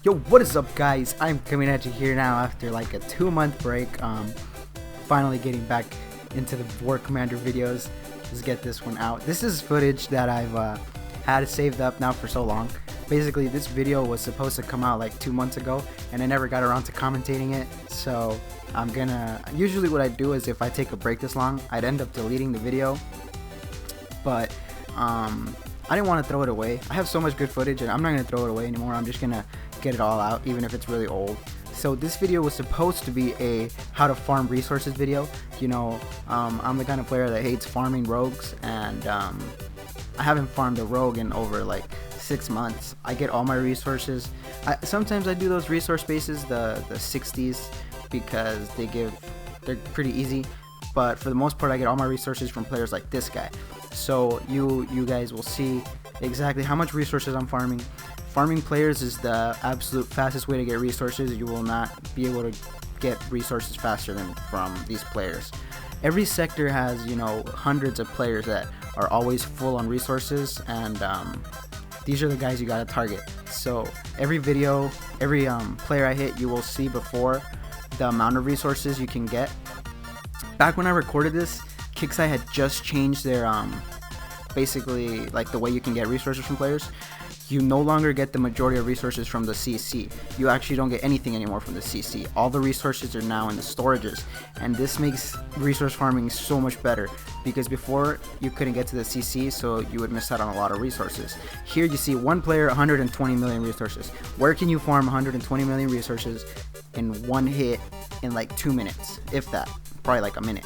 Yo, what is up, guys? I'm coming at you here now after like a 2-month break. Finally getting back into the War Commander videos. Let's get this one out. This is footage that I've had saved up now for so long. Basically, this video was supposed to come out like 2 months ago, and I never got around to commentating it. So I'm gonna. Usually, what I do is if I take a break this long, I'd end up deleting the video. But I didn't want to throw it away. I have so much good footage, and I'm not gonna throw it away anymore. I'm just gonna get it all out, even if it's really old. So this video was supposed to be a how to farm resources video. You know, I'm the kind of player that hates farming rogues, and I haven't farmed a rogue in over like 6 months. I get all my resources. Sometimes I do those resource bases, the 60s, because they're pretty easy. But for the most part, I get all my resources from players like this guy. So you guys will see exactly how much resources I'm farming. Farming players is the absolute fastest way to get resources. You will not be able to get resources faster than from these players. Every sector has, you know, hundreds of players that are always full on resources, and these are the guys you gotta target. So every video, every player I hit, you will see before the amount of resources you can get. Back when I recorded this, Kixeye had just changed their basically like the way you can get resources from players. You no longer get the majority of resources from the CC. You actually don't get anything anymore from the CC. All the resources are now in the storages, and this makes resource farming so much better, because before you couldn't get to the CC, so you would miss out on a lot of resources. Here you see one player, 120 million resources. Where can you farm 120 million resources in one hit in like 2 minutes, if that, probably like a minute.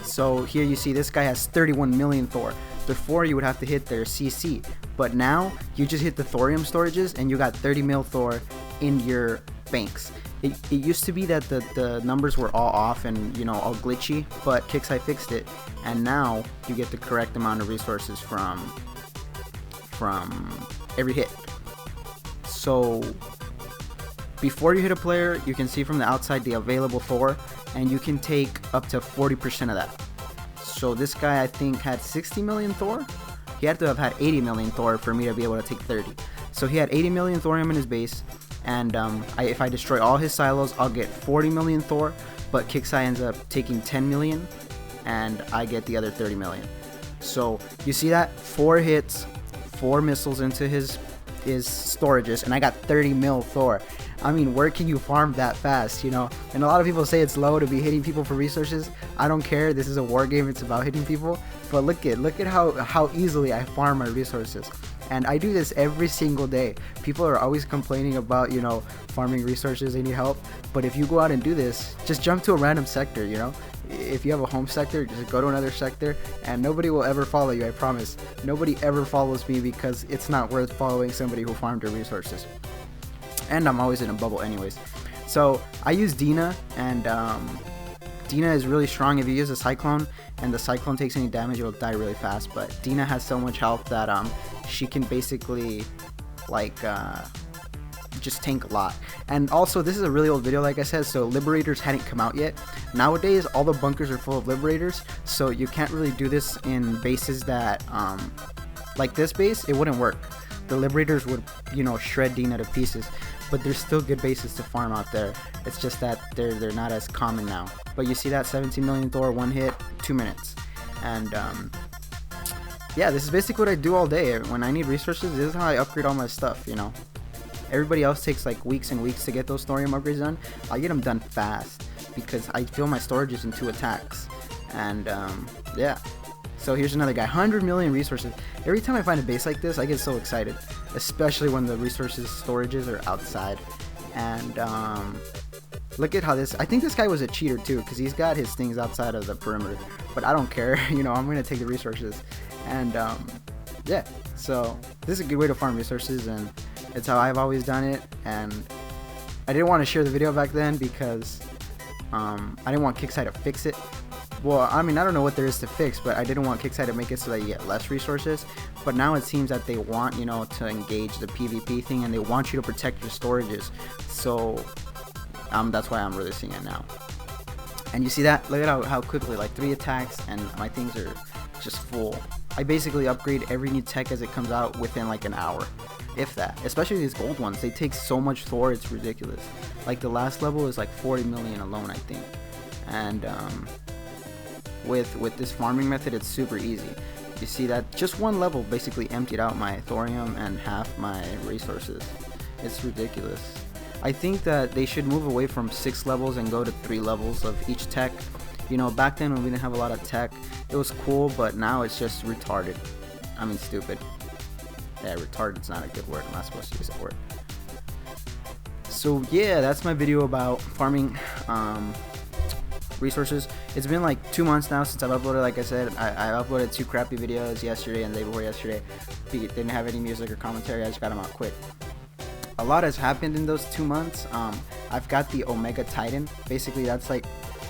So here you see this guy has 31 million Thor. Before you would have to hit their CC, but now you just hit the thorium storages and you got 30 mil Thor in your banks. It used to be that the numbers were all off and, you know, all glitchy, but Kixeye fixed it, and now you get the correct amount of resources from every hit. So before you hit a player, you can see from the outside the available Thor, and you can take up to 40% of that. So this guy, I think, had 60 million Thor. He had to have had 80 million Thor for me to be able to take 30. So he had 80 million thorium in his base, and if I destroy all his silos, I'll get 40 million Thor, but Kixeye ends up taking 10 million, and I get the other 30 million. So you see that? 4 hits, 4 missiles into his storages, and I got 30 mil Thor. I mean, where can you farm that fast, you know? And a lot of people say it's low to be hitting people for resources. I don't care. This is a war game. It's about hitting people. But look at how easily I farm my resources. And I do this every single day. People are always complaining about, you know, farming resources, they need help. But if you go out and do this, just jump to a random sector, you know? If you have a home sector, just go to another sector, and nobody will ever follow you, I promise. Nobody ever follows me, because it's not worth following somebody who farmed their resources. And I'm always in a bubble anyways. So I use Dina, and Dina is really strong. If you use a Cyclone and the Cyclone takes any damage, it will die really fast. But Dina has so much health that she can basically like just tank a lot. And also, this is a really old video, like I said, so Liberators hadn't come out yet. Nowadays, all the bunkers are full of Liberators, so you can't really do this in bases that like this base. It wouldn't work. The Liberators would, you know, shred Dina to pieces. But there's still good bases to farm out there. It's just that they're not as common now. But you see that 17 million Thor, 1 hit, 2 minutes. And yeah, this is basically what I do all day. When I need resources, this is how I upgrade all my stuff, you know. Everybody else takes like weeks and weeks to get those thorium upgrades done. I get them done fast because I fill my storages in 2 attacks. And yeah. So here's another guy, 100 million resources. Every time I find a base like this, I get so excited, especially when the resources storages are outside. And look at how this, I think this guy was a cheater too, because he's got his things outside of the perimeter, but I don't care. You know, I'm going to take the resources. And yeah, so this is a good way to farm resources, and it's how I've always done it. And I didn't want to share the video back then because I didn't want Kixeye to fix it. Well, I mean, I don't know what there is to fix, but I didn't want Kixeye to make it so that you get less resources. But now it seems that they want, you know, to engage the PvP thing, and they want you to protect your storages. So that's why I'm releasing it now. And you see that? Look at how quickly, like 3 attacks, and my things are just full. I basically upgrade every new tech as it comes out within like an hour. if that. Especially these gold ones, they take so much Thor, it's ridiculous. Like the last level is like 40 million alone, I think. And with this farming method, it's super easy. You see that just one level basically emptied out my thorium and half my resources. It's ridiculous. I think that they should move away from 6 levels and go to 3 levels of each tech. You know, back then when we didn't have a lot of tech, it was cool, but now it's just retarded. I mean, stupid. Yeah, retarded's not a good word. I'm not supposed to use that word. So yeah, that's my video about farming resources. It's been like 2 months now since I've uploaded. Like I said, I uploaded 2 crappy videos yesterday and the day before yesterday. Didn't have any music or commentary. I just got them out quick. A lot has happened in those 2 months. I've got the Omega Titan. Basically, that's like,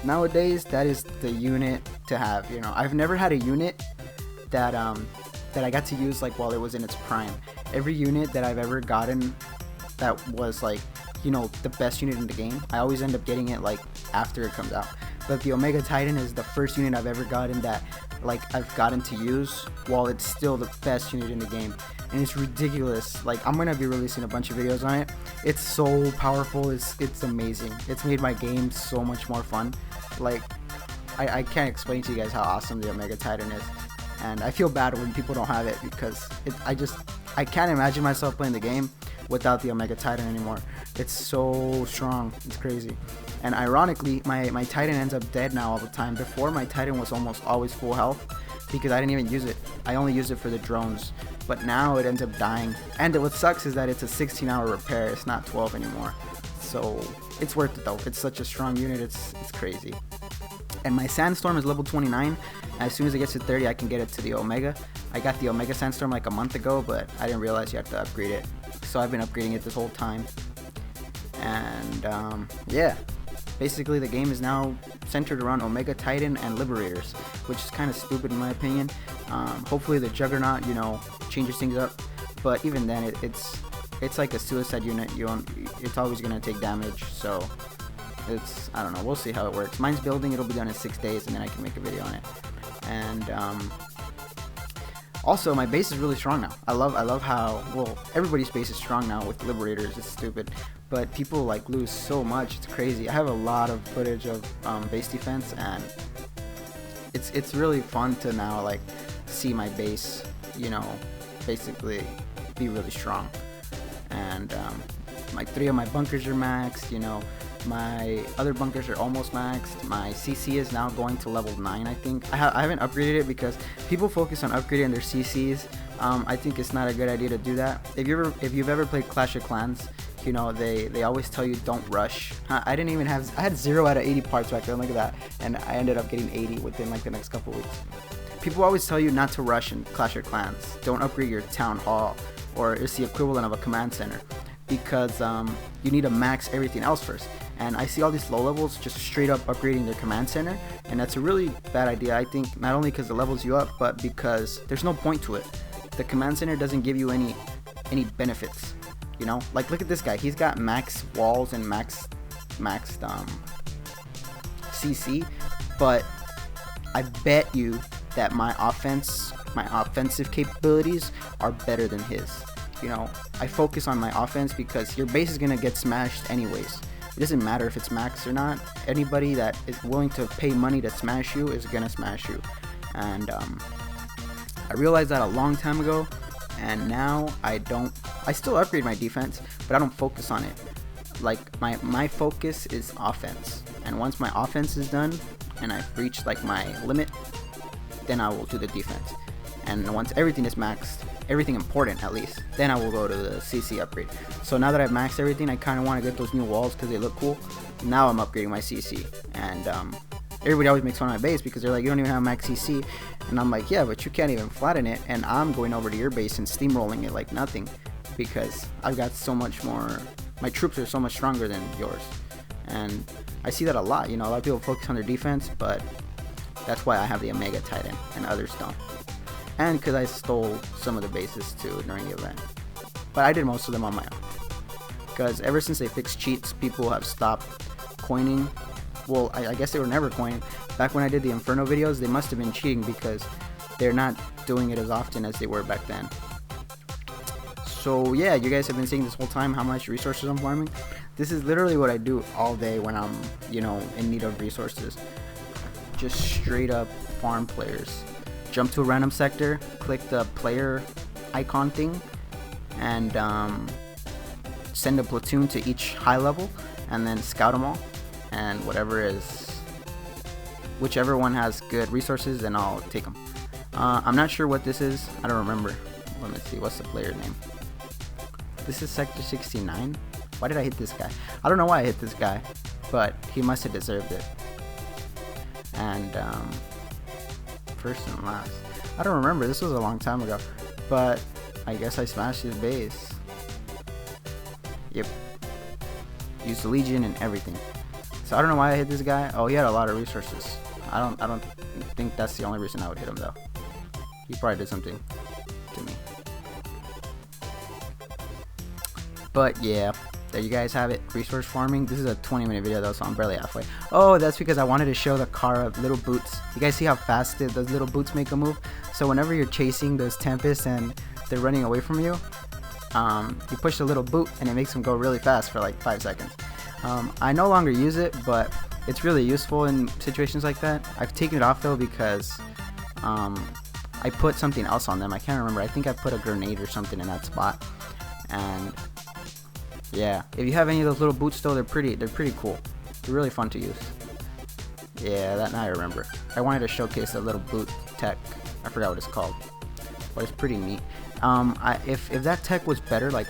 nowadays, that is the unit to have. You know, I've never had a unit that I got to use like while it was in its prime. Every unit that I've ever gotten that was like, you know, the best unit in the game, I always end up getting it like after it comes out. But the Omega Titan is the first unit I've ever gotten that like I've gotten to use while it's still the best unit in the game. And it's ridiculous. Like, I'm gonna be releasing a bunch of videos on it. It's so powerful. It's amazing. It's made my game so much more fun. Like, I can't explain to you guys how awesome the Omega Titan is. And I feel bad when people don't have it, because I can't imagine myself playing the game without the Omega Titan anymore. It's so strong. It's crazy. And ironically, my Titan ends up dead now all the time. Before, my Titan was almost always full health because I didn't even use it. I only used it for the drones. But now it ends up dying. And what sucks is that it's a 16-hour repair. It's not 12 anymore. So it's worth it though. It's such a strong unit. It's crazy. And my Sandstorm is level 29. As soon as it gets to 30, I can get it to the Omega. I got the Omega Sandstorm like a month ago, but I didn't realize you have to upgrade it. So I've been upgrading it this whole time. And yeah, basically the game is now centered around Omega Titan and Liberators, which is kind of stupid in my opinion. Hopefully the Juggernaut, you know, changes things up. But even then, it's like a suicide unit. It's always gonna take damage. So I don't know. We'll see how it works. Mine's building. It'll be done in 6 days, and then I can make a video on it. And also, my base is really strong now. I love how, well, everybody's base is strong now with Liberators. It's stupid, but people like lose so much. It's crazy. I have a lot of footage of base defense, and it's really fun to now like see my base, you know, basically be really strong. And like 3 of my bunkers are maxed. You know, my other bunkers are almost maxed. My CC is now going to level 9, I think. I haven't upgraded it because people focus on upgrading their CCs. I think it's not a good idea to do that. If you've ever played Clash of Clans, you know, they always tell you don't rush. I had 0 out of 80 parts back then, look at that. And I ended up getting 80 within like the next couple weeks. People always tell you not to rush in Clash of Clans. Don't upgrade your town hall, or it's the equivalent of a command center, because you need to max everything else first. And I see all these low levels just straight up upgrading their command center, and that's a really bad idea, I think, not only because it levels you up, but because there's no point to it. The command center doesn't give you any benefits, you know? Like, look at this guy. He's got max walls and maxed CC, but I bet you that my offensive capabilities are better than his. You know, I focus on my offense because your base is gonna get smashed anyways. It doesn't matter if it's maxed or not. Anybody that is willing to pay money to smash you is gonna smash you. And I realized that a long time ago, and now I still upgrade my defense, but I don't focus on it. Like, my focus is offense, and once my offense is done and I've reached like my limit, then I will do the defense. And once everything is maxed, everything important at least, then I will go to the CC upgrade. So now that I've maxed everything, I kind of want to get those new walls because they look cool. Now I'm upgrading my CC, and everybody always makes fun of my base because they're like, you don't even have max CC, and I'm like, yeah, but you can't even flatten it, and I'm going over to your base and steamrolling it like nothing because I've got so much more. My troops are so much stronger than yours, and I see that a lot. You know, a lot of people focus on their defense, but that's why I have the Omega Titan and others don't. And because I stole some of the bases too during the event. But I did most of them on my own. Because ever since they fixed cheats, people have stopped coining. Well, I guess they were never coining. Back when I did the Inferno videos, they must have been cheating because they're not doing it as often as they were back then. So yeah, you guys have been seeing this whole time how much resources I'm farming. This is literally what I do all day when I'm, you know, in need of resources. Just straight up farm players. Jump to a random sector, click the player icon thing, and send a platoon to each high level, and then scout them all. And whichever one has good resources, then I'll take them. I'm not sure what this is. I don't remember. Let me see. What's the player name? This is Sector 69. Why did I hit this guy? I don't know why I hit this guy, but he must have deserved it. And first and last. I don't remember. This was a long time ago, but I guess I smashed his base. Yep. Used the Legion and everything. So I don't know why I hit this guy. Oh, he had a lot of resources. I don't think that's the only reason I would hit him though. He probably did something to me. But yeah, there you guys have it. Resource farming. This is a 20-minute video though, so I'm barely halfway. Oh, that's because I wanted to show the Kara little boots. You guys see how fast those little boots make a move? So whenever you're chasing those Tempests and they're running away from you, you push the little boot and it makes them go really fast for like 5 seconds. I no longer use it, but it's really useful in situations like that. I've taken it off though because I put something else on them. I can't remember. I think I put a grenade or something in that spot. And yeah, if you have any of those little boots though, they're pretty cool. They're really fun to use. Yeah, that now I remember. I wanted to showcase a little boot tech. I forgot what it's called, but it's pretty neat. If that tech was better, like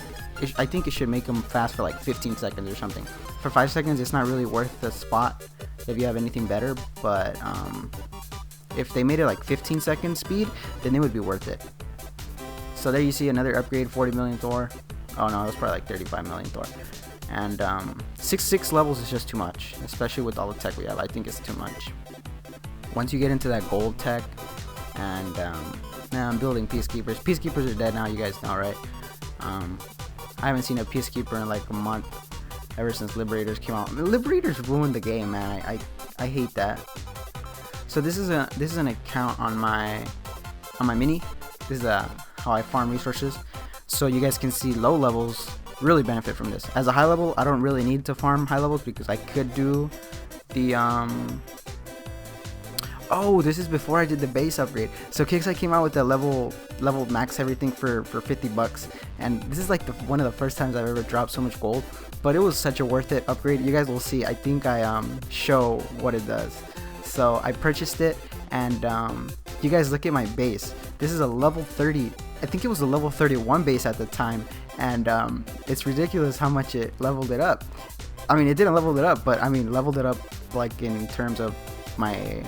I think it should make them fast for like 15 seconds or something. For 5 seconds, it's not really worth the spot if you have anything better. But if they made it like 15 second speed, then it would be worth it. So there you see another upgrade, 40 million Thor. Oh no, that's probably like 35 million Thor. And 6 levels is just too much, especially with all the tech we have. I think it's too much. Once you get into that gold tech, and now I'm building peacekeepers. Peacekeepers are dead now, you guys know, right? I haven't seen a peacekeeper in like a month, ever since Liberators came out. Liberators ruined the game, man. I hate that. So this is an account on my mini. This is how I farm resources. So you guys can see low levels really benefit from this. As a high level, I don't really need to farm high levels because I could do the oh, this is before I did the base upgrade. So Kixeye came out with the level max everything for 50 bucks, and this is like one of the first times I've ever dropped so much gold, but it was such a worth it upgrade. You guys will see. I think I show what it does. So I purchased it, and you guys look at my base. This is a level 30. I think it was a level 31 base at the time, and it's ridiculous how much it leveled it up. I mean, it didn't level it up, but I mean leveled it up like in terms of my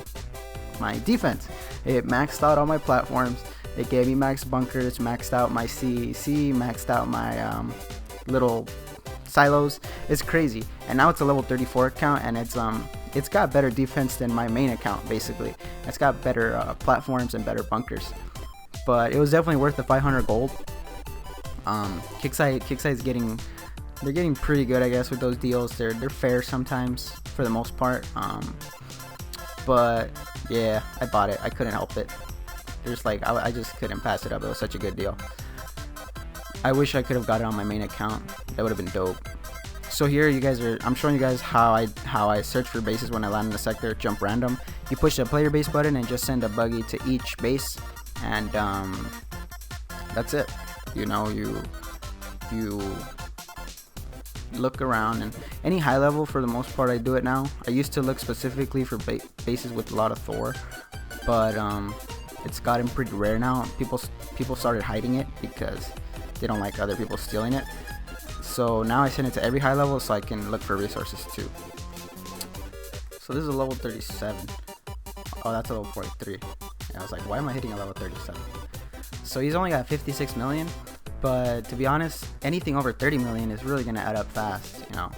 defense. It maxed out all my platforms. It gave me max bunkers, maxed out my CEC, maxed out my little silos. It's crazy. And now it's a level 34 account, and it's got better defense than my main account. Basically, it's got better platforms and better bunkers. But it was definitely worth the 500 gold. Kixeye's getting pretty good, I guess, with those deals. They're fair sometimes for the most part. But yeah, I bought it. I couldn't help it. There's like I just couldn't pass it up. It was such a good deal. I wish I could have got it on my main account. That would have been dope. So here you guys are. I'm showing you guys how I search for bases when I land in a sector. Jump random. You push the player base button and just send a buggy to each base, and that's it. You know, you look around, and any high level, for the most part, I do it now. I used to look specifically for bases with a lot of Thor, but it's gotten pretty rare now. People started hiding it because they don't like other people stealing it. So now I send it to every high level so I can look for resources too. So this is a level 37. Oh, that's a level 43. And I was like, why am I hitting a level 37? So he's only got 56 million. But to be honest, anything over 30 million is really going to add up fast, you know.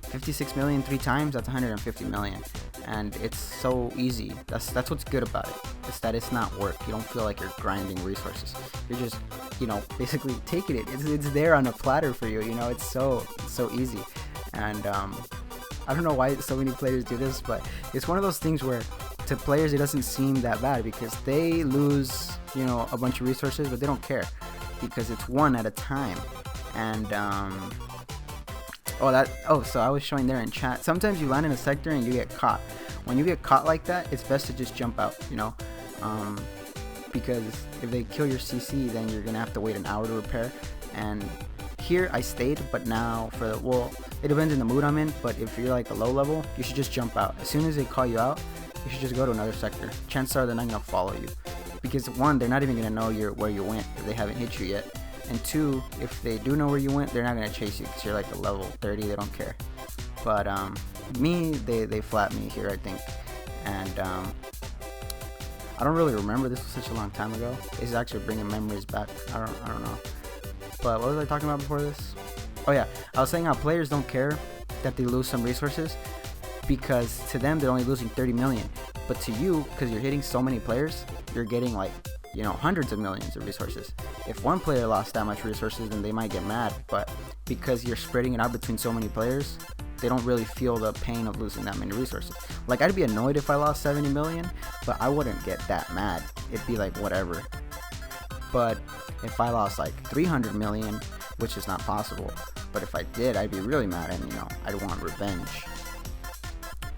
56 million 3 times, that's 150 million. And it's so easy. That's what's good about it. It's that it's not work. You don't feel like you're grinding resources. You're just, you know, basically taking it. It's there on a platter for you, you know. It's so easy. And I don't know why so many players do this, but it's one of those things where to players it doesn't seem that bad because they lose, you know, a bunch of resources, but they don't care. because it's one at a time. And so I was showing there in chat, sometimes you land in a sector and you get caught. When you get caught like that, it's best to just jump out, you know, because if they kill your CC, then you're gonna have to wait an hour to repair. And here I stayed, but now it depends on the mood I'm in, but if you're like a low level, you should just jump out. As soon as they call you out, you should just go to another sector. Chances are they're not gonna follow you, because one, they're not even gonna know where you went if they haven't hit you yet, and two, if they do know where you went, they're not gonna chase you because you're like a level 30. They don't care. But me, they flat me here, I think. And I don't really remember, this was such a long time ago. It's actually bringing memories back. I don't know. But what was I talking about before this? Oh yeah, I was saying how players don't care that they lose some resources, because to them they're only losing 30 million, but to you, because you're hitting so many players, you're getting like, you know, hundreds of millions of resources. If one player lost that much resources, then they might get mad, but because you're spreading it out between so many players, they don't really feel the pain of losing that many resources. Like, I'd be annoyed if I lost 70 million, but I wouldn't get that mad. It'd be like whatever. But if I lost like 300 million, which is not possible, but if I did, I'd be really mad, and, you know, I'd want revenge.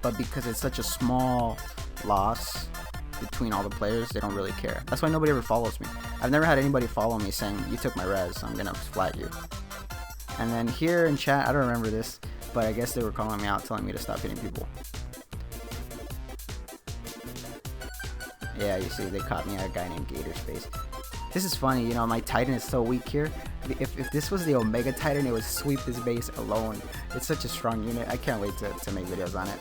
But because it's such a small loss between all the players, they don't really care. That's why nobody ever follows me. I've never had anybody follow me saying, you took my res, so I'm gonna flag you. And then here in chat, I don't remember this, but I guess they were calling me out, telling me to stop hitting people. Yeah, you see, they caught me at a guy named Gator Space. This is funny, you know, my Titan is so weak here. If this was the Omega Titan, it would sweep this base alone. It's such a strong unit. I can't wait to make videos on it.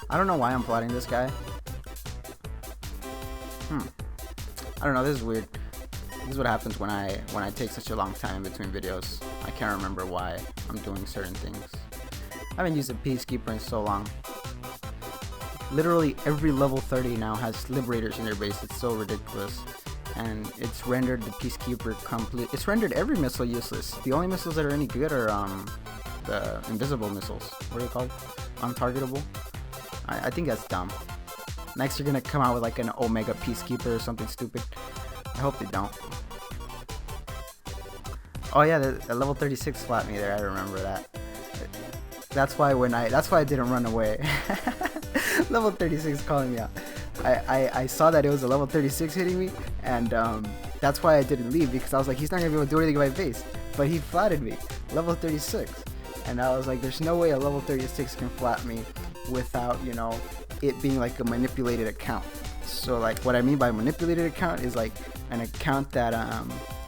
I don't know why I'm plotting this guy. I don't know, this is weird. This is what happens when I take such a long time in between videos. I can't remember why I'm doing certain things. I haven't used a Peacekeeper in so long. Literally every level 30 now has Liberators in their base. It's so ridiculous. And it's rendered the Peacekeeper complete. It's rendered every missile useless. The only missiles that are any good are the invisible missiles. What are they called? Untargetable? I think that's dumb. Next you're gonna come out with like an Omega Peacekeeper or something stupid. I hope they don't. Oh yeah, the level 36 flat me there. I remember that. That's why I didn't run away. Level 36 calling me out. I saw that it was a level 36 hitting me, and that's why I didn't leave, because I was like, he's not gonna be able to do anything in my base. But he flatted me, level 36, and I was like, there's no way a level 36 can flat me without, you know, it being like a manipulated account. So like, what I mean by manipulated account is like an account that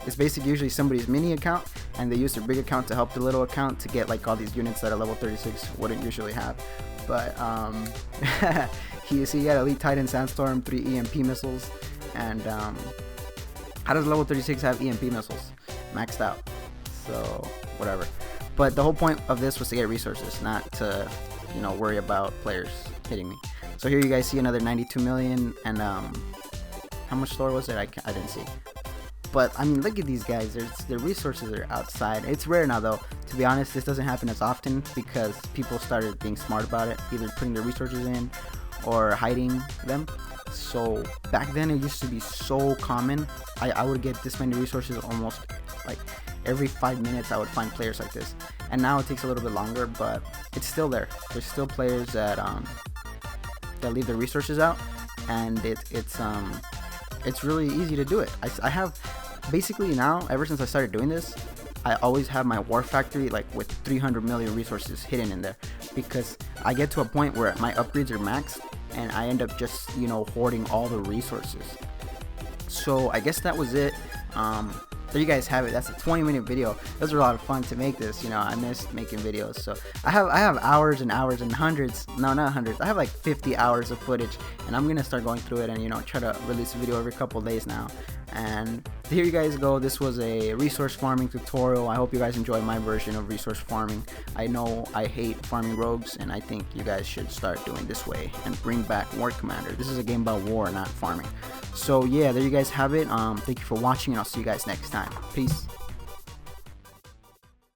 is basically usually somebody's mini account, and they use their big account to help the little account to get like all these units that a level 36 wouldn't usually have. But he had Elite Titan Sandstorm, 3 EMP missiles, and how does level 36 have EMP missiles maxed out? So whatever. But the whole point of this was to get resources, not to, you know, worry about players hitting me. So here you guys see another 92 million, and how much store was it? I didn't see. But I mean, look at these guys. Their resources are outside. It's rare now though. To be honest, this doesn't happen as often because people started being smart about it, either putting their resources in or hiding them. So back then it used to be so common. I would get this many resources almost like every 5 minutes. I would find players like this. And now it takes a little bit longer, but it's still there. There's still players that leave their resources out, and it's really easy to do it. I have basically now, ever since I started doing this, I always have my war factory like with 300 million resources hidden in there, because I get to a point where my upgrades are maxed and I end up just, you know, hoarding all the resources. So I guess that was it. There you guys have it. That's a 20-minute video. It was a lot of fun to make this. You know, I missed making videos. So I have hours and hours and hundreds. No, not hundreds. I have like 50 hours of footage, and I'm gonna start going through it and, you know, try to release a video every couple days now. And here you guys go. This was a resource farming tutorial. I hope you guys enjoy my version of resource farming. I know I hate farming rogues, and I think you guys should start doing this way and bring back War Commander. This is a game about war, not farming. So yeah, there you guys have it. Thank you for watching, and I'll see you guys next time. Peace.